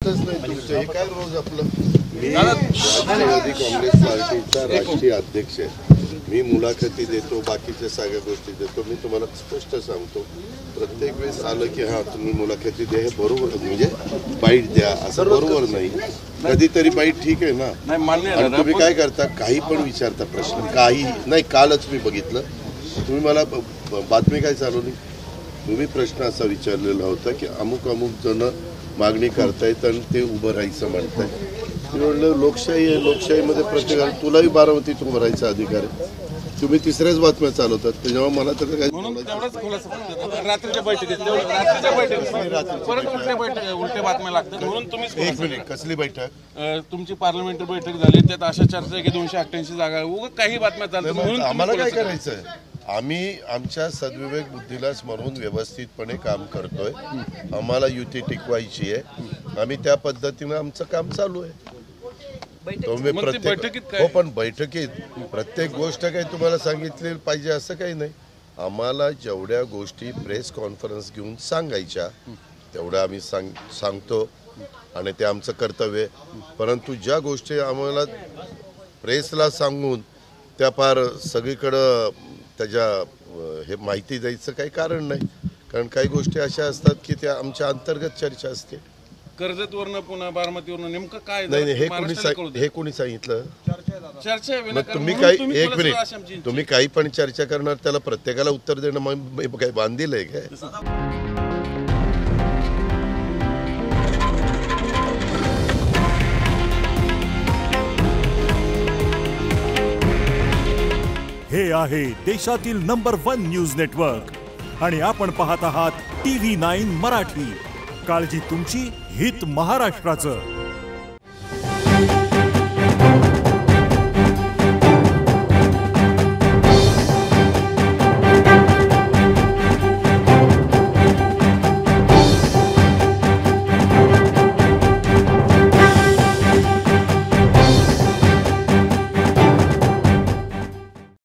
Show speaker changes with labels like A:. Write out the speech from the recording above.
A: हे काय रोज आपलं मी राष्ट्रवादी काँग्रेस पार्टीचा राष्ट्रीय अध्यक्ष आहे. मी मुलाखती देतो, बाकीच्या सगळ्या गोष्टी देतो. मी तुम्हाला स्पष्ट सांगतो, प्रत्येक वेळेस आलं की हा तुम्ही मुलाखती द्या, हे बरोबर म्हणजे बाईट द्या असं बरोबर नाही. कधीतरी बाईट ठीक आहे ना. आणि तुम्ही काय करता, काही पण विचारता प्रश्न, काही नाही. कालच मी बघितलं, तुम्ही मला बातमी काय चालवली, तुम्ही प्रश्न असा विचारलेला होता की अमुक अमुक जण मागणी करतायत आणि ते उभं राहायचं म्हणताय. मी म्हटलं लोकशाही आहे, लोकशाहीमध्ये प्रत्येकाला, तुलाही बारामतीत उभं राहायचा अधिकार आहे. तुम्ही तिसऱ्याच बातम्या चालवतात, त्याच्यामुळे मला तर काय
B: उलट्या बातम्या लागतात म्हणून तुम्ही.
A: एक मिनिट, कसली बैठक?
B: तुमची पार्लमेंटरी बैठक झाली, त्यात अशा चर्चा की 288 जागा, उगाच काही बातम्या चालतात म्हणून
A: आम्हाला काय करायचं. आम्ही आमच्या सद्विवेक बुद्धीला स्मरून व्यवस्थितपणे काम करतोय. आम्हाला युती टिकवायची आहे, आम्ही त्या पद्धतीनं आमचं काम चालू आहे. तुम्ही प्रत्येक हो, पण बैठकीत प्रत्येक गोष्ट काही तुम्हाला सांगितली पाहिजे असं काही नाही. आम्हाला जेवढ्या गोष्टी प्रेस कॉन्फरन्स घेऊन सांगायच्या तेवढ्या आम्ही सांगतो आणि ते आमचं कर्तव्य आहे. परंतु ज्या गोष्टी आम्हाला प्रेसला सांगून त्या फार सगळीकडं त्याच्या हे माहिती द्यायचं काही कारण नाही. कारण काही गोष्टी अशा असतात की त्या आमच्या अंतर्गत चर्चा असते.
B: कर्जतवरनं पुन्हा बारामतीवरनं नेमकं काय
A: नाही, हे कोणी सांगितलं?
B: चर्चा.
A: तुम्ही काही एक मिनिट, तुम्ही काही पण चर्चा करणार, त्याला प्रत्येकाला उत्तर देणं मग काही बांधील आहे काय?
C: हे आहे देशातील नंबर 1 न्यूज नेटवर्क आणि आपण पाहत आहात TV9 मराठी. काळजी तुमची, हित महाराष्ट्राचं.